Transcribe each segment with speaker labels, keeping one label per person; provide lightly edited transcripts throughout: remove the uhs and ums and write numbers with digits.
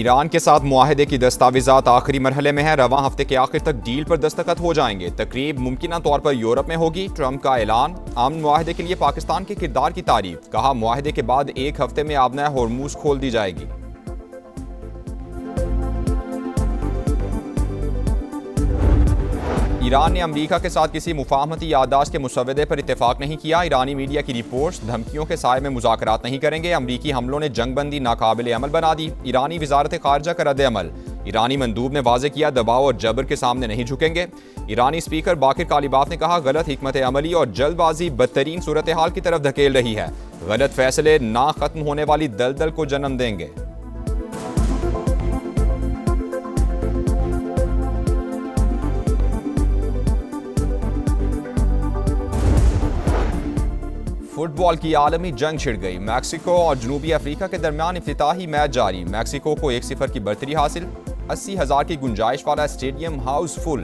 Speaker 1: Iran के साथ मुआहदे की दस्तावेजात आखिरी मरहले में है। रवां हफ्ते के आखिर तक डील पर दस्तखत हो जाएंगे। तकरीब मुमकिन तौर पर यूरोप में होगी। ट्रंप का ऐलान, अमन मुआहदे के लिए पाकिस्तान के किरदार की तारीफ। कहा, मुआहदे के बाद एक हफ्ते में आबना होर्मुज खोल दी जाएगी। ईरान ने अमरीका के साथ किसी मुफाहमती याददाश्त के मुसव्वदे पर इत्तेफाक नहीं किया। ईरानी मीडिया की रिपोर्ट्स, धमकियों के साए में मुज़ाकरात नहीं करेंगे। अमरीकी हमलों ने जंगबंदी नाकाबिले अमल बना दी। ईरानी वजारत खारजा का रद्द-ए-अमल। ईरानी मंदूब ने वाज़े किया, दबाव और जबर के सामने नहीं झुकेंगे। ईरानी स्पीकर बाकिर कालिबाफ ने कहा, गलत हिकमत अमली और जल्दबाजी बदतरीन सूरत हाल की तरफ धकेल रही है। गलत फैसले ना खत्म होने वाली दलदल को जन्म देंगे। फुटबॉल की आलमी जंग छिड़ गई। मैक्सिको और जनूबी अफ्रीका के दरमियान इफ्तिताही मैच जारी। मैक्सिको को 1-0 की बढ़तरी हासिल। 80,000 की गुंजाइश वाला स्टेडियम हाउसफुल।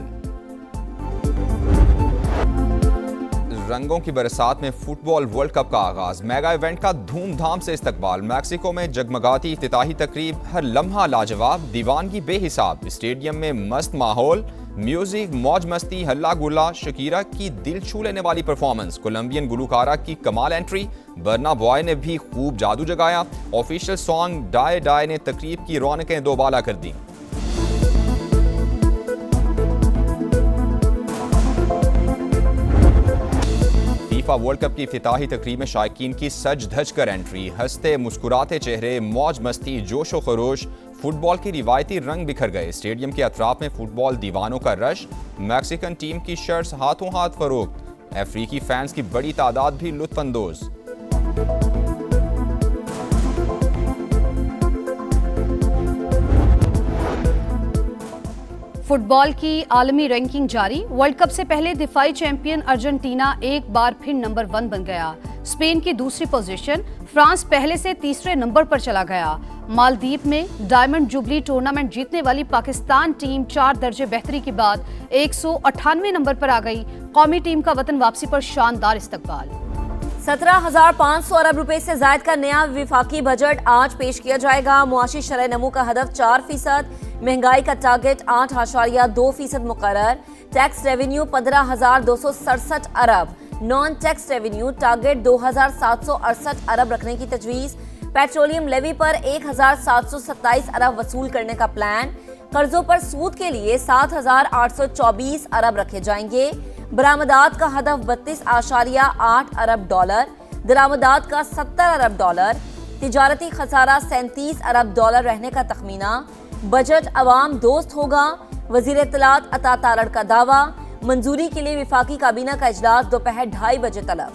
Speaker 1: रंगों की बरसात में फुटबॉल वर्ल्ड कप का आगाज। मेगा इवेंट का धूमधाम से इस्तकबाल। मैक्सिको में जगमगाती इफ्तिताही तकरीब, हर लम्हा लाजवाब, दीवानगी बेहिसाब। स्टेडियम में मस्त माहौल, म्यूजिक, मौज मस्ती, हल्ला गुल्ला। शकीरा की दिल छू लेने वाली परफॉर्मेंस। कोलंबियन गुलकारा की कमाल एंट्री। बर्ना बॉय ने भी खूब जादू जगाया। ऑफिशियल सॉन्ग डाई डाई ने तकरीब की रौनकें दोबाला कर दी। फीफा वर्ल्ड कप की इफ्तिताही तकरीब में शायकीन की सज धज कर एंट्री। हंसते मुस्कुराते चेहरे, मौज मस्ती, जोशो खरोश। फुटबॉल की रिवायती रंग बिखर गए। स्टेडियम के अतराफ में फुटबॉल दीवानों का रश। मैक्सिकन टीम की शर्ट्स हाथों हाथ फरोख्त। अफ्रीकी फैंस की बड़ी तादाद भी लुत्फानंदोज।
Speaker 2: फुटबॉल की आलमी रैंकिंग जारी। वर्ल्ड कप से पहले दिफाई चैंपियन अर्जेंटीना एक बार फिर नंबर 1 बन गया। स्पेन की दूसरी पोजीशन। फ्रांस पहले से तीसरे नंबर पर चला गया। मालदीव में डायमंड जुबली टूर्नामेंट जीतने वाली पाकिस्तान टीम 4 दर्जे बेहतरी के बाद 198 नंबर पर आ गई। कौमी टीम का वतन वापसी पर शानदार इस्तकबाल।
Speaker 3: 17,500 अरब रुपए से जायद का नया विफाकी बजट आज पेश किया जाएगा। मुआशी शरह नमू का हदफ 4%, महंगाई का टारगेट 8.2% मुकर्रर। टैक्स रेवेन्यू 15,267 अरब, नॉन टैक्स रेवेन्यू टारगेट 2,768 अरब रखने की तजवीज़। पेट्रोलियम लेवी पर 1,727 अरब वसूल करने का प्लान। कर्जों पर सूद के लिए 7,824 अरब रखे जाएंगे। बरामदात का हदफ 32.8 अरब डॉलर, दरामदात का 70 अरब डॉलर। तिजारती खसारा 37 अरब डॉलर रहने का तखमीना। बजट अवाम दोस्त होगा, वजीर इत्तलात अता तारड़ का दावा। मंजूरी के लिए विफाकी काबीना का इजलास दोपहर 2:30 बजे तलब।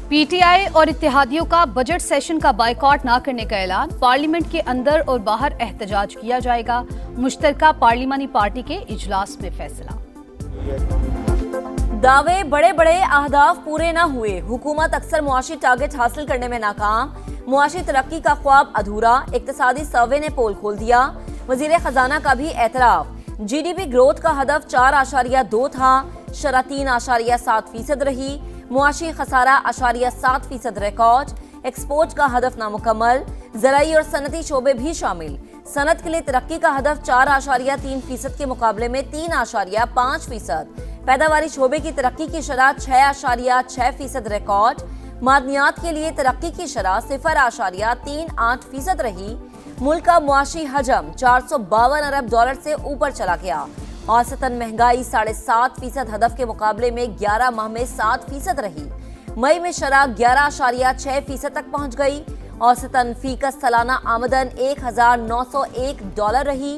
Speaker 2: पीटीआई और इत्तेहादियों का बजट सेशन का बायकॉट न करने का ऐलान। पार्लियामेंट के अंदर और बाहर एहतजाज किया जाएगा। मुश्तरका पार्लिमानी पार्टी के इजलास में फैसला।
Speaker 3: दावे बड़े बड़े अहदाफ पूरे न हुए। हुकूमत अक्सर मुआशी टारगेट हासिल करने में नाकाम। मुआशी तरक्की का ख्वाब अधूरा। इक्तिसादी सर्वे ने पोल खोल दिया। वजीर खजाना का भी एतराफ। जीडीपी ग्रोथ का हदफ 4.2 था, शरह 3.7% रही। मुआशी खसारा 8.7% रिकॉर्ड। एक्सपोर्ट का हदफ नामुकम्मल। ज़राई और सनती शोबे भी शामिल। सनत के लिए तरक्की का हदफ 4.3% के मुकाबले में 3.5%। पैदावारी शोबे की तरक्की की शरह 6.6% रिकॉर्ड। मादनियात के लिए तरक्की की शरह 0.38% रही। मुल्क का मुआशी हजम 452 अरब डॉलर से ऊपर चला गया। औसतन महंगाई 7.5% हदफ के मुकाबले में 11 माह में 7% रही। मई में शरह 11.6% तक पहुंच गई। औसतन फीकस सालाना आमदन 1,901 डॉलर रही।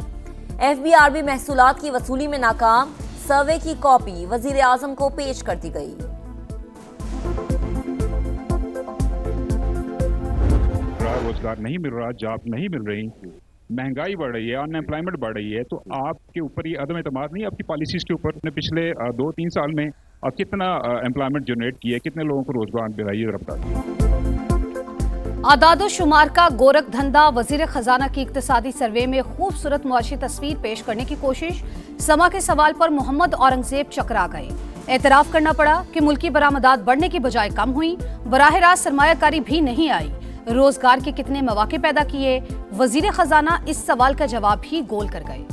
Speaker 3: एफबीआरबी महसूलात की वसूली में नाकाम। सर्वे की कॉपी वजीर आजम को पेश कर दी गई।
Speaker 4: रोजगार नहीं मिल रहा, जॉब नहीं मिल रही, महंगाई बढ़ रही है, अनएम्प्लॉयमेंट बढ़ रही है, तो आपके ऊपर ये अदम एतमाद नहीं, आपकी पॉलिसीज के ऊपर ने पिछले 2-3 साल में कितना एम्प्लॉयमेंट जनरेट किया है, कितने लोगों को रोजगार दिलाई है
Speaker 2: आदादो शुमार का गोरख धंधा। वजीर खजाना की इक्तिसादी सर्वे में खूबसूरत मुआशी तस्वीर पेश करने की कोशिश। समा के सवाल पर मोहम्मद औरंगजेब चकरा गए। एतराफ करना पड़ा कि मुल्की बरामदात बढ़ने की बजाय कम हुई। बराह रास्त सरमायाकारी भी नहीं आई। रोजगार के कितने मौके पैदा किए? वजीर खजाना इस सवाल का जवाब ही गोल कर गए।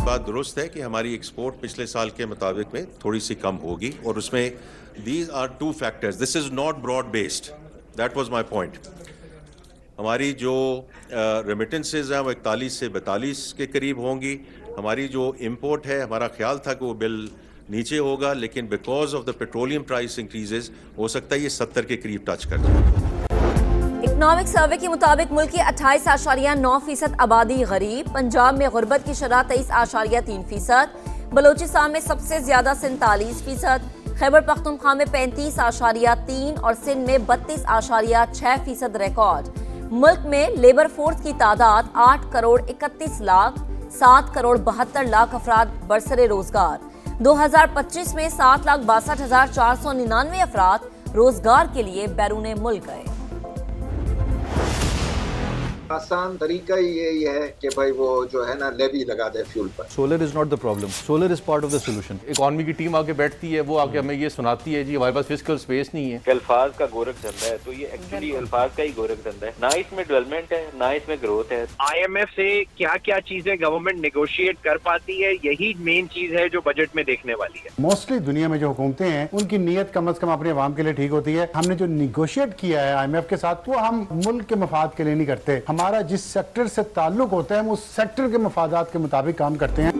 Speaker 5: बात दुरुस्त है कि हमारी एक्सपोर्ट पिछले साल के मुताबिक में थोड़ी सी कम होगी और उसमें these are two factors, this is not broad based, that was my point. हमारी जो रेमिटेंसेज हैं वो 41 से 42 के करीब होंगी। हमारी जो इंपोर्ट है, हमारा ख्याल था कि वो बिल नीचे होगा, लेकिन because of the petroleum price increases हो सकता है ये 70 के करीब टच कर जाए।
Speaker 3: इकोनॉमिक सर्वे के मुताबिक मुल्क की 28.9% आबादी गरीब, पंजाब में गुर्बत की शरह 23.3%, बलोचिस्तान में सबसे ज्यादा 47%, खैबर पख्तूनख्वा में 35.3% और सिंध में 32.6% रिकॉर्ड। मुल्क में लेबर फोर्स की तादाद 8 करोड़ 31 लाख, 7 करोड़ 72 लाख अफराद बरसरे रोजगार। 2025 में 7,62,499 अफराद रोजगार के लिए बैरून मुल्क गए।
Speaker 6: आसान तरीका ही यही है कि भाई वो जो है ना लेवी लगा दे फ्यूल पर।
Speaker 7: Solar is not the problem, solar is part of the solution. Economy की टीम आके बैठती है, वो आके हमें ये सुनाती है जी हमारे पास फिजिकल स्पेस नहीं है।
Speaker 8: अल्फाज का गोरख धंधा है, तो ये एक्चुअली अल्फाज का ही गोरख धंधा है, ना इसमें डेवलपमेंट है ना इसमें ग्रोथ है।
Speaker 9: IMF से क्या क्या चीजें गवर्नमेंट नेगोशिएट कर पाती है, यही मेन चीज है जो बजट में देखने वाली है।
Speaker 10: मोस्टली दुनिया में जो हुकूमतें हैं उनकी नीयत कम से कम अपने अवाम के लिए ठीक होती है। हमने जो निगोशिएट किया है IMF के साथ, वो हम मुल्क के मफाद के लिए नहीं करते। हमारा जिस सेक्टर से ताल्लुक होता है हम उस सेक्टर के मफादात के मुताबिक काम करते हैं।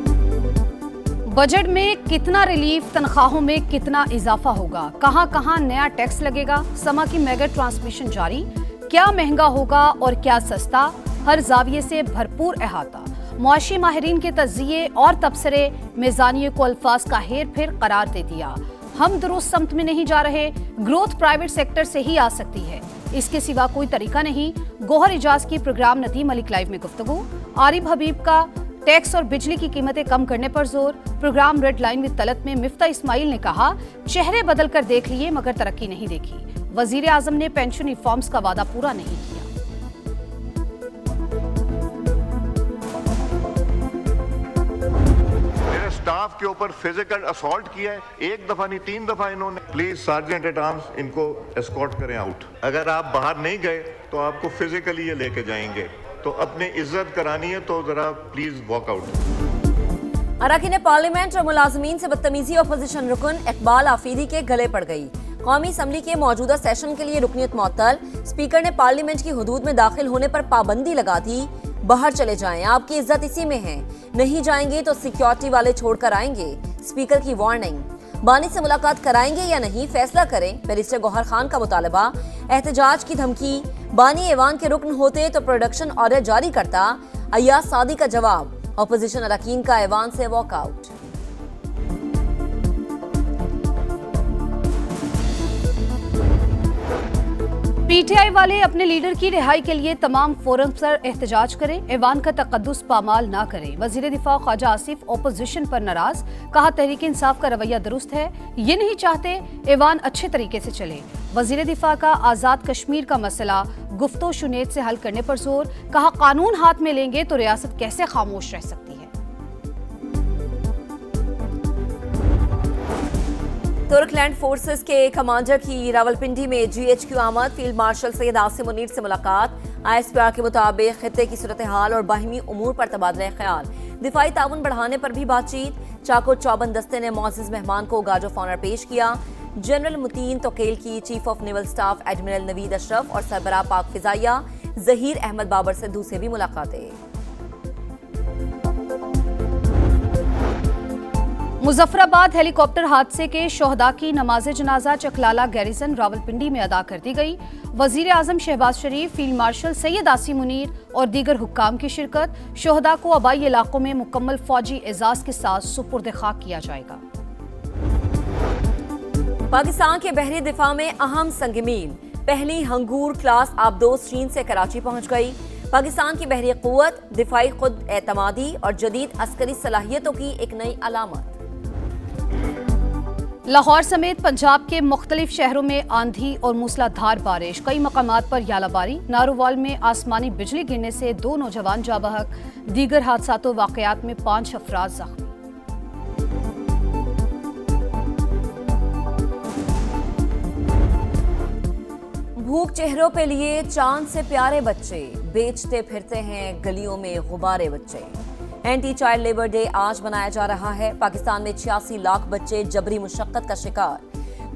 Speaker 2: बजट में कितना रिलीफ, तनख्वाहों में कितना इजाफा होगा, कहां कहां नया टैक्स लगेगा, समा की मेगा ट्रांसमिशन जारी, क्या महंगा होगा और क्या सस्ता, हर जाविये से भरपूर अहाता। मुआशी माहिरीन के तज्जिये और तबसरे मिजानियों को अल्फाज का हेर फेर करार दे दिया। हम दुरुस्त समत में नहीं जा रहे, ग्रोथ प्राइवेट सेक्टर से ही आ सकती है, इसके सिवा कोई तरीका नहीं। गोहर इजाज की प्रोग्राम नदीम मलिक लाइव में गुफ्तगू। आरिफ हबीब का टैक्स और बिजली की कीमतें कम करने पर जोर। Programme red line with Talat में मिफ्ता इस्माइल ने कहा, चेहरे बदल कर देख लिए मगर तरक्की नहीं देखी। वजीर आजम ने पेंशन रिफॉर्म्स का वादा पूरा नहीं किया।
Speaker 11: स्टाफ के ऊपर फिजिकल असॉल्ट किया है, एक दफा नहीं 3 दफा इन्होंने। प्लीज सार्जेंट एट आर्म्स इनको एस्कॉर्ट करें आउट। अगर आप बाहर नहीं गए तो आपको फिजिकली ये लेके जाएंगे, तो अपनी इज्जत करानी है तो जरा प्लीज वॉक आउट।
Speaker 3: अरकान पार्लियामेंट और मुलाजमीन से बदतमीजी अपोजिशन रुकन इकबाल आफीदी के गले पड़ गई। कौमी असम्बली के मौजूदा सेशन के लिए रुकनीत मुअत्तल। स्पीकर ने पार्लियामेंट की हुदूद में दाखिल होने पर पाबंदी लगा दी। बाहर चले जाएं, आपकी इज्जत इसी में है, नहीं जाएंगे तो सिक्योरिटी वाले छोड़कर आएंगे। स्पीकर की वार्निंग। बानी से मुलाकात कराएंगे या नहीं फैसला करें, बैरिस्टर गौहर खान का मुतालबा। एहतजाज की धमकी। बानी ऐवान के रुकन होते तो प्रोडक्शन ऑर्डर जारी करता। अय्याज सादी का जवाब। अपोजिशन अरकान का ऐवान से वॉकआउट।
Speaker 2: पीटीआई वाले अपने लीडर की रिहाई के लिए तमाम फोरम पर एहतजाज करें, ऐवान का तकद्दुस पामाल ना करें। वजीर दिफा ख्वाजा आसिफ ओपोजिशन पर नाराज, कहा तहरीक इंसाफ का रवैया दुरुस्त है, ये नहीं चाहते ऐवान अच्छे तरीके से चले। वजीर दिफा का आजाद कश्मीर का मसला गुफ्तो शुनेद से हल करने पर जोर, कहा कानून हाथ में लेंगे तो रियासत कैसे खामोश रह सकती है।
Speaker 3: तुर्कलैंड फोर्सेस के कमांडर की रावलपिंडी में GHQ आमद। फील्ड मार्शल सैयद आसिम मुनीर से मुलाकात। ISPR के मुताबिक खित्ते की सूरत हाल और बाहिमी उमूर पर तबादला ख्याल। दिफाई ताउन बढ़ाने पर भी बातचीत। चाको चौबंद दस्ते ने मुअज़्ज़िज़ मेहमान को गार्ड ऑफ ऑनर पेश किया। जनरल मुतीन तोकेल की chief of naval staff admiral Naveed Ashraf और सरबराह पाक फिजाइया जहीर अहमद बाबर सिद्धू से भी मुलाकातें।
Speaker 2: मुजफ्फराबाद हेलीकॉप्टर हादसे के शोहदा की नमाज जनाजा चकलाला गैरिसन रावलपिंडी में अदा कर दी गई। वजीर आजम शहबाज शरीफ, फील्ड मार्शल सैयद आसिम मुनीर और दीगर हुक्काम की शिरकत। शोहदा को आबाई इलाकों में मुकम्मल फौजी एजाज के साथ सुपुर्द खाक किया जाएगा।
Speaker 3: पाकिस्तान के बहरी दिफा में अहम संगमील। पहली हंगूर क्लास आबदोज चीन से कराची पहुंच गई। पाकिस्तान की बहरी क़ुव्वत, दिफाई खुद एतमादी और जदीद अस्करी सलाहियतों की एक नई अलामत।
Speaker 2: लाहौर समेत पंजाब के मुख्तलिफ शहरों में आंधी और मूसलाधार बारिश, कई मकामात पर यालाबारी। नारोवाल में आसमानी बिजली गिरने से 2 नौजवान जाँ बहक। दीगर हादसातों वाकयात में 5 अफराद जख्मी।
Speaker 3: भूख चेहरों पे लिए चांद से प्यारे बच्चे, बेचते फिरते हैं गलियों में गुब्बारे बच्चे। एंटी चाइल्ड लेबर डे आज मनाया जा रहा है। पाकिस्तान में 86 लाख बच्चे जबरी मुशक्कत का शिकार,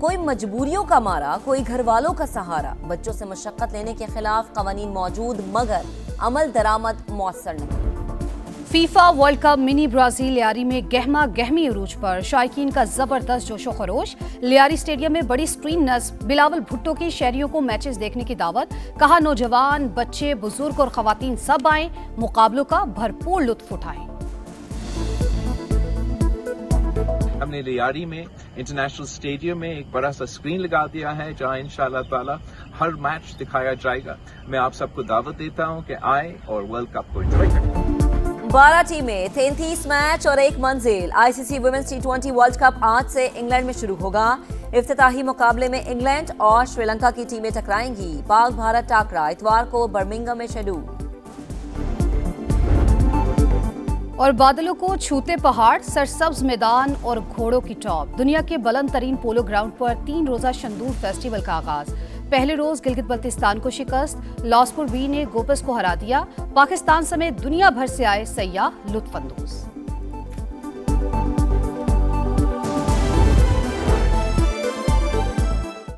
Speaker 3: कोई मजबूरियों का मारा, कोई घर वालों का सहारा। बच्चों से मशक्कत लेने के खिलाफ कवानीन मौजूद मगर अमल दरामद मौसर नहीं।
Speaker 2: FIFA world cup mini Brazil Lyari में गहमा गहमी उरूज पर शायकीन का जबरदस्त जोशो खरोश। लियारी स्टेडियम में बड़ी स्क्रीन नस्ब बिलावल भुट्टो की शहरियों को मैचेस देखने की दावत। कहा नौजवान, बच्चे, बुजुर्ग और खवातीन सब आएं, मुकाबलों का भरपूर लुत्फ उठाएं।
Speaker 12: हमने लियारी में इंटरनेशनल स्टेडियम में एक बड़ा सा स्क्रीन लगा दिया है जहां इंशाल्लाह ताला हर मैच दिखाया जाएगा। मैं आप सबको दावत देता हूं कि आए और वर्ल्ड कप को एंजॉय करें।
Speaker 3: 12 टीमें, 33 मैच और एक मंजिल। ICC women's T20 world cup आज से इंग्लैंड में शुरू होगा। इफ्तिताही मुकाबले में इंग्लैंड और श्रीलंका की टीमें टकराएंगी। पाक भारत टाकरा इतवार को बर्मिंघम में शेड्यूल।
Speaker 2: और बादलों को छूते पहाड़, सरसब्ज मैदान और घोड़ों की टॉप। दुनिया के बुलंद तरीन पोलो ग्राउंड पर 3 रोजा शंदूर फेस्टिवल का आगाज। पहले रोज गिलगित बल्तिस्तान को शिकस्त, लासपुर बी ने गोपस को हरा दिया। पाकिस्तान समेत दुनिया भर से आए सयाह लुत्फ अंदोज।